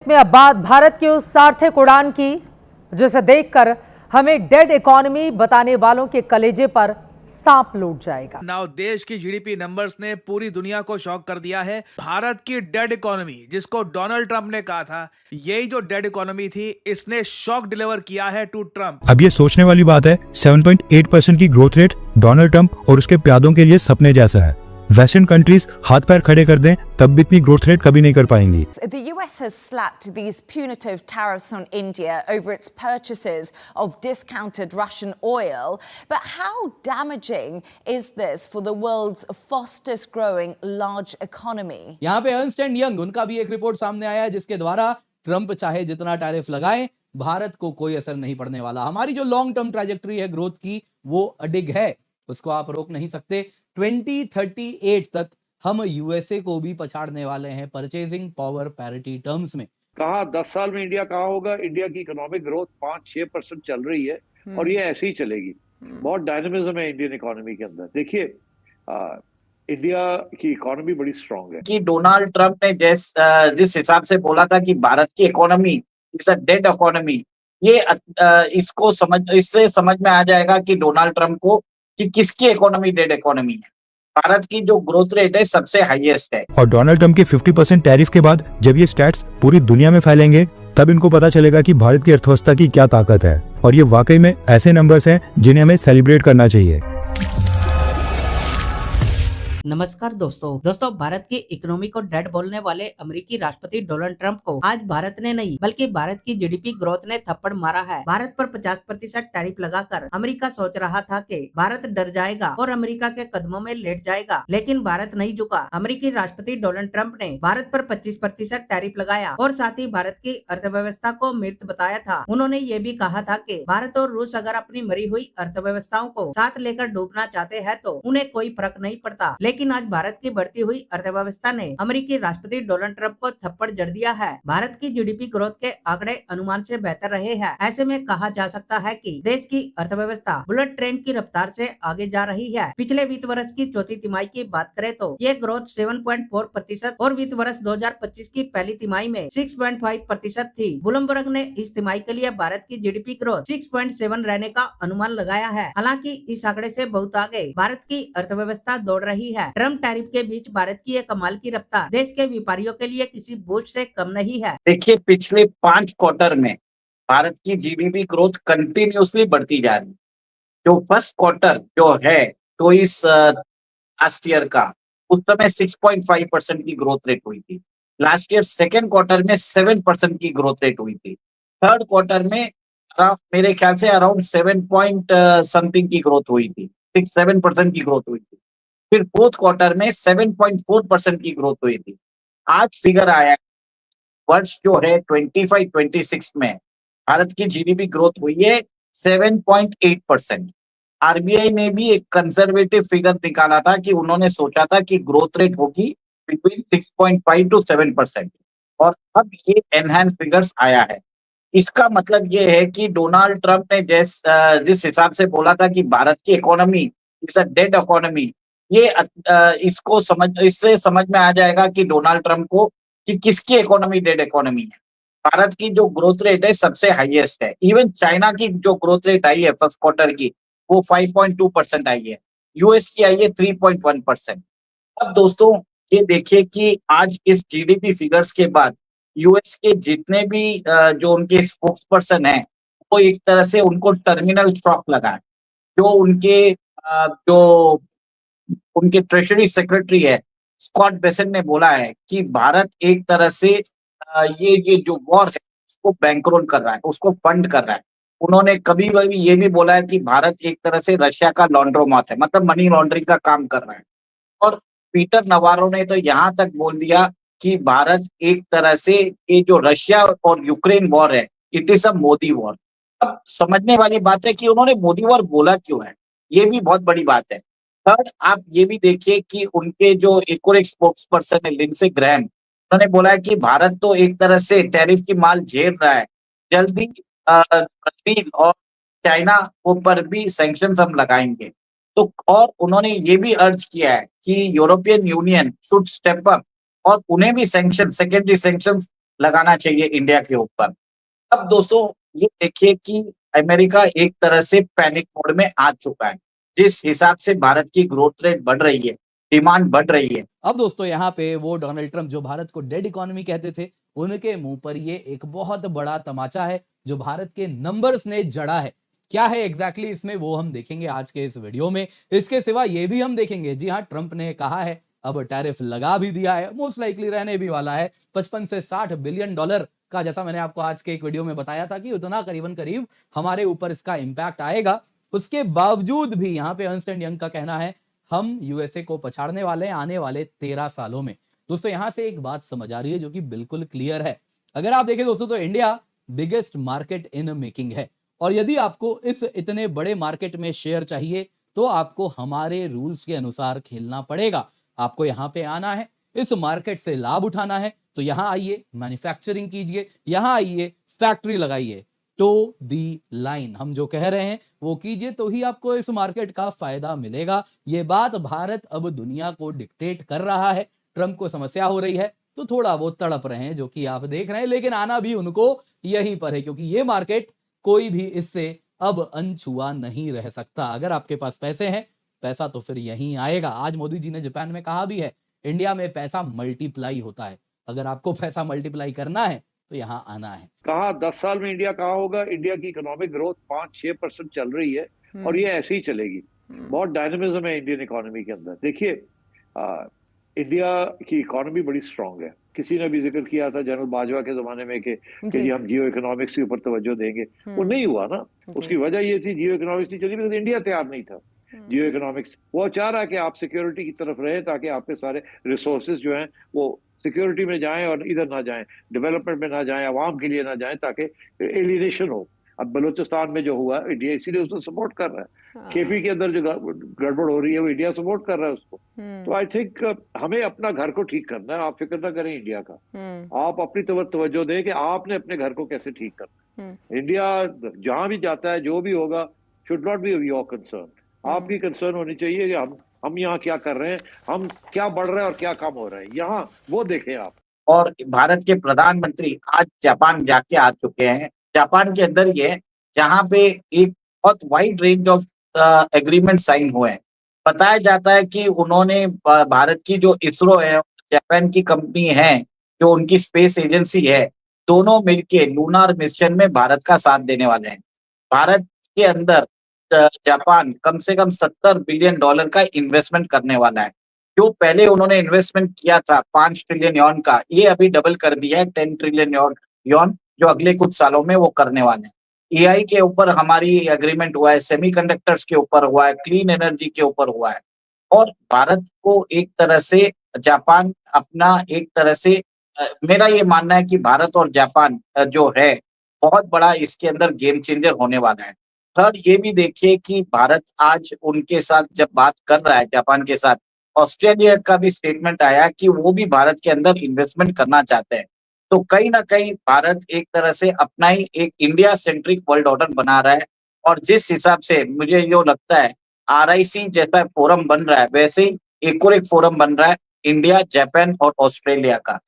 में अब बात भारत की उस सार्थक उड़ान की जिसे देखकर हमें डेड इकोनॉमी बताने वालों के कलेजे पर सांप लूट जाएगा। नाउ देश की जीडीपी नंबर्स ने पूरी दुनिया को शॉक कर दिया है। भारत की डेड इकोनॉमी, जिसको डोनाल्ड ट्रंप ने कहा था, यही जो डेड इकोनॉमी थी, इसने शॉक डिलीवर किया है टू ट्रंप। अब ये सोचने वाली बात है, 7.8% की ग्रोथ रेट डोनाल्ड ट्रंप और उसके प्यादों के लिए सपने जैसा है। वेस्टर्न कंट्रीज हाथ पैर खड़े कर दें तब भी इतनी ग्रोथ रेट कभी नहीं कर पाएंगी। The US has slapped these punitive tariffs on India over its purchases of discounted Russian oil. But how damaging is this for the world's fastest growing large economy? यहाँ पे अर्नस्ट एंड यंग, उनका भी एक report सामने आया है जिसके द्वारा ट्रंप चाहे जितना टैरिफ लगाए, भारत को कोई असर नहीं पड़ने वाला। हमारी जो लॉन्ग टर्म ट्रैजेक्टरी है ग्रोथ की, वो अडिग है, उसको आप रोक नहीं सकते। 2038 तक हम यूएसए को भी पछाड़ने वाले हैं परचेजिंग पावर पैरिटी टर्म्स में। कहा 10 साल में इंडिया कहाँ होगा? इंडिया की इकोनॉमिक ग्रोथ 5-6% चल रही है और ये ऐसे ही चलेगी। बहुत डायनामिज्म है इंडियन इकोनॉमी के अंदर। देखिए, इंडिया की इकोनॉमी बड़ी स्ट्रांग है। कि डोनाल्ड ट्रंप ने जिस हिसाब से बोला था कि भारत की economy is a dead economy, ये इससे समझ में आ जाएगा कि डोनाल्ड ट्रंप को कि किसकी इकोनॉमी डेड इकोनॉमी है। भारत की जो ग्रोथ रेट है सबसे हाईएस्ट है। और डोनाल्ड ट्रंप के 50% टैरिफ के बाद जब ये स्टैट्स पूरी दुनिया में फैलेंगे तब इनको पता चलेगा कि भारत की अर्थव्यवस्था की क्या ताकत है। और ये वाकई में ऐसे नंबर्स हैं जिन्हें हमें सेलिब्रेट करना चाहिए। नमस्कार दोस्तों, भारत की इकोनॉमी को डेड बोलने वाले अमेरिकी राष्ट्रपति डोनाल्ड ट्रंप को आज भारत ने नहीं बल्कि भारत की जीडीपी ग्रोथ ने थप्पड़ मारा है। भारत पर 50% टैरिफ लगाकर अमेरिका सोच रहा था कि भारत डर जाएगा और अमेरिका के कदमों में लेट जाएगा, लेकिन भारत नहीं झुका। अमेरिकी राष्ट्रपति डोनाल्ड ट्रंप ने भारत पर 25% टैरिफ लगाया और साथ ही भारत की अर्थव्यवस्था को मृत बताया था। उन्होंने ये भी कहा था कि भारत और रूस अगर अपनी मरी हुई अर्थव्यवस्थाओं को साथ लेकर डूबना चाहते हैं तो उन्हें कोई फर्क नहीं पड़ता। लेकिन आज भारत की बढ़ती हुई अर्थव्यवस्था ने अमेरिकी राष्ट्रपति डोनाल्ड ट्रंप को थप्पड़ जड़ दिया है। भारत की जीडीपी ग्रोथ के आंकड़े अनुमान से बेहतर रहे हैं। ऐसे में कहा जा सकता है कि देश की अर्थव्यवस्था बुलेट ट्रेन की रफ्तार से आगे जा रही है। पिछले वित्त वर्ष की चौथी तिमाही की बात करें तो ये ग्रोथ 7.4% और वित्त वर्ष 2025 की पहली तिमाही में 6.5% थी। ब्लूमबर्ग ने इस तिमाही के लिए भारत की जीडीपी ग्रोथ 6.7 रहने का अनुमान लगाया है। हालांकि इस आंकड़े से बहुत आगे भारत की अर्थव्यवस्था दौड़ रही है। ट्रंप टैरिफ के बीच भारत की एक कमाल की रफ्तार देश के व्यापारियों के लिए किसी बोझ से कम नहीं है। देखिए, पिछले 5 क्वार्टर में भारत की जीडीपी ग्रोथ कंटिन्यूसली बढ़ती जा रही है। जो फर्स्ट क्वार्टर जो है तो इस लास्ट ईयर का, उस समय 6.5% की ग्रोथ रेट हुई थी। लास्ट ईयर सेकेंड क्वार्टर में 7% की ग्रोथ रेट हुई थी। थर्ड क्वार्टर में मेरे ख्याल से अराउंड 7 पॉइंट समथिंग की ग्रोथ हुई थी, 6-7% की ग्रोथ हुई थी। फिर फोर्थ क्वार्टर में 7.4% की ग्रोथ हुई थी। आज फिगर आया, वर्ष जो है 25-26 में भारत की जीडीपी ग्रोथ हुई है 7.8%। आरबीआई ने भी एक कंजर्वेटिव फिगर निकाला था कि उन्होंने सोचा था कि ग्रोथ रेट होगी बिटवीन 6.5 to 7% और अब ये एनहांस फिगर्स आया है। इसका मतलब ये है कि डोनाल्ड ट्रंप ने जिस हिसाब से बोला था कि भारत की economy is a dead economy, ये इससे समझ में आ जाएगा कि डोनाल्ड ट्रंप को कि किसकी इकोनॉमी डेड इकोनॉमी है। भारत की जो ग्रोथ रेट है सबसे हाईएस्ट है। इवन चाइना की जो ग्रोथ रेट आई है फर्स्ट क्वार्टर की, वो 5.2% आई है। यूएस की आई है 3.1%। अब दोस्तों ये देखिए कि आज इस जीडीपी फिगर्स के बाद यूएस के जितने भी जो उनके स्पोक्स पर्सन है, वो एक तरह से उनको टर्मिनल शॉक लगा है। जो उनके ट्रेजरी सेक्रेटरी है स्कॉट बेसेंट ने बोला है कि भारत एक तरह से ये जो वॉर है उसको बैंकरोल कर रहा है, उसको फंड कर रहा है। उन्होंने कभी कभी ये भी बोला है कि भारत एक तरह से रशिया का लॉन्ड्रोमैट है, मतलब मनी लॉन्ड्रिंग का काम कर रहा है। और पीटर नवारो ने तो यहाँ तक बोल दिया कि भारत एक तरह से ये जो रशिया और यूक्रेन वॉर है, it is a Modi war. अब समझने वाली बात है कि उन्होंने मोदी वॉर बोला क्यों है, ये भी बहुत बड़ी बात है। थर्ड, आप ये भी देखिए कि उनके जो एक और एक स्पोक्स पर्सन है लिंडसे ग्रैहम, उन्होंने बोला है कि भारत तो एक तरह से टैरिफ की माल झेल रहा है, जल्दी ब्राजील और चाइना पर भी सैंक्शंस हम लगाएंगे। तो और उन्होंने ये भी अर्ज किया है कि European union should step up और उन्हें भी सैंक्शन, सेकेंडरी सैंक्शंस लगाना चाहिए इंडिया के ऊपर। अब दोस्तों ये देखिए कि अमेरिका एक तरह से पैनिक मोड में आ चुका है। जिस हिसाब से भारत की ग्रोथ रेट बढ़ रही है, डिमांड बढ़ रही है। अब दोस्तों यहाँ पे वो डोनाल्ड ट्रंप जो भारत को डेड इकोनॉमी कहते थे, उनके मुंह पर ये एक बहुत बड़ा तमाचा है जो भारत के नंबर्स ने जड़ा है। क्या है एग्जैक्टली इसमें वो हम देखेंगे आज के इस वीडियो में। इसके सिवा ये भी हम देखेंगे, जी हाँ, ट्रंप ने कहा है अब टैरिफ लगा भी दिया है, मोस्ट लाइकली रहने भी वाला है। 55 से 60 बिलियन डॉलर का, जैसा मैंने आपको आज के एक वीडियो में बताया था कि उतना करीबन करीब हमारे ऊपर इसका इंपैक्ट आएगा। उसके बावजूद भी यहाँ पे अर्नस्ट एंड यंग का कहना है हम यूएसए को पछाड़ने वाले हैं आने वाले 13 सालों में। दोस्तों यहां से एक बात समझ आ रही है जो कि बिल्कुल क्लियर है। अगर आप देखें दोस्तों तो India biggest market in making है, और यदि आपको इस इतने बड़े मार्केट में शेयर चाहिए तो आपको हमारे रूल्स के अनुसार खेलना पड़ेगा। आपको यहाँ पे आना है, इस मार्केट से लाभ उठाना है, तो यहाँ आइए, मैन्युफैक्चरिंग कीजिए, यहाँ आइए, फैक्ट्री लगाइए, टो दी लाइन हम जो कह रहे हैं वो कीजिए, तो ही आपको इस मार्केट का फायदा मिलेगा। ये बात भारत अब दुनिया को डिक्टेट कर रहा है। ट्रंप को समस्या हो रही है तो थोड़ा वो तड़प रहे हैं, जो कि आप देख रहे हैं, लेकिन आना भी उनको यहीं पर है, क्योंकि ये मार्केट कोई भी इससे अब अनछुआ नहीं रह सकता। अगर आपके पास पैसे हैं, पैसा तो फिर यहीं आएगा। आज मोदी जी ने जापान में कहा भी है, इंडिया में पैसा मल्टीप्लाई होता है। अगर आपको पैसा मल्टीप्लाई करना है तो यहाँ आना है। कहा 10 साल में इंडिया कहाँ होगा, इंडिया की इकोनॉमिक ग्रोथ 5-6% चल रही है और ये ऐसे ही चलेगी। बहुत डायनेमिज्म है इंडियन इकोनॉमी के अंदर। देखिए इंडिया की इकोनॉमी बड़ी स्ट्रांग है। किसी ने भी जिक्र किया था जनरल बाजवा के जमाने में कि जी हम जियो इकोनॉमिक्स के ऊपर तवज्जो देंगे, वो नहीं हुआ ना। उसकी वजह ये थी जियो इकोनॉमिक्स नहीं चली बिकॉज इंडिया तैयार नहीं था। जियो इकोनॉमिक्स वो चाह रहा है कि आप सिक्योरिटी की तरफ रहे ताकि आपके सारे रिसोर्सेज जो हैं वो सिक्योरिटी में जाएं और इधर ना जाएं, डेवलपमेंट में ना जाएं, आवाम के लिए ना जाएं, ताकि एलिनेशन हो। अब बलूचिस्तान में जो हुआ इंडिया इसीलिए उसको सपोर्ट कर रहा है। केपी के अंदर जो गड़बड़ हो रही है वो इंडिया सपोर्ट कर रहा है उसको। तो आई थिंक हमें अपना घर को ठीक करना है। आप फिक्र ना करें इंडिया का, आप अपनी तवज्जो दें कि आपने अपने घर को कैसे ठीक करना है। इंडिया जहां भी जाता है जो भी होगा should not be your concern. आपकी कंसर्न होनी चाहिए कि हम यहाँ क्या कर रहे हैं, हम क्या बढ़ रहे हैं और क्या कम हो रहा है, यहाँ वो देखें आप। और भारत के प्रधानमंत्री आज जापान जाके आ चुके हैं। जापान के अंदर ये जहाँ पे एक बहुत wide range of agreement sign हुए हैं। बताया जाता है कि उन्होंने भारत की जो इसरो है, जापान की कंपनी है जो उनकी स्पेस एजेंसी है, दोनों मिलके लूनार मिशन में भारत का साथ देने वाले हैं। भारत के अंदर जापान कम से कम $70 बिलियन का इन्वेस्टमेंट करने वाला है। जो पहले उन्होंने इन्वेस्टमेंट किया था 5 ट्रिलियन यॉन का, ये अभी डबल कर दिया है 10 ट्रिलियन यॉन जो अगले कुछ सालों में वो करने वाले हैं। एआई के ऊपर हमारी एग्रीमेंट हुआ है, सेमीकंडक्टर्स के ऊपर हुआ है, क्लीन एनर्जी के ऊपर हुआ है। और भारत को एक तरह से जापान अपना एक तरह से मेरा ये मानना है कि भारत और जापान जो है बहुत बड़ा इसके अंदर गेम चेंजर होने वाला है। थर्ड ये भी देखिए कि भारत आज उनके साथ जब बात कर रहा है जापान के साथ, ऑस्ट्रेलिया का भी स्टेटमेंट आया कि वो भी भारत के अंदर इन्वेस्टमेंट करना चाहते हैं। तो कहीं ना कहीं भारत एक तरह से अपना ही एक इंडिया सेंट्रिक वर्ल्ड ऑर्डर बना रहा है। और जिस हिसाब से मुझे जो लगता है RIC जैसा फोरम बन रहा है, वैसे ही एक और एक फोरम बन रहा है इंडिया, जापान और ऑस्ट्रेलिया का।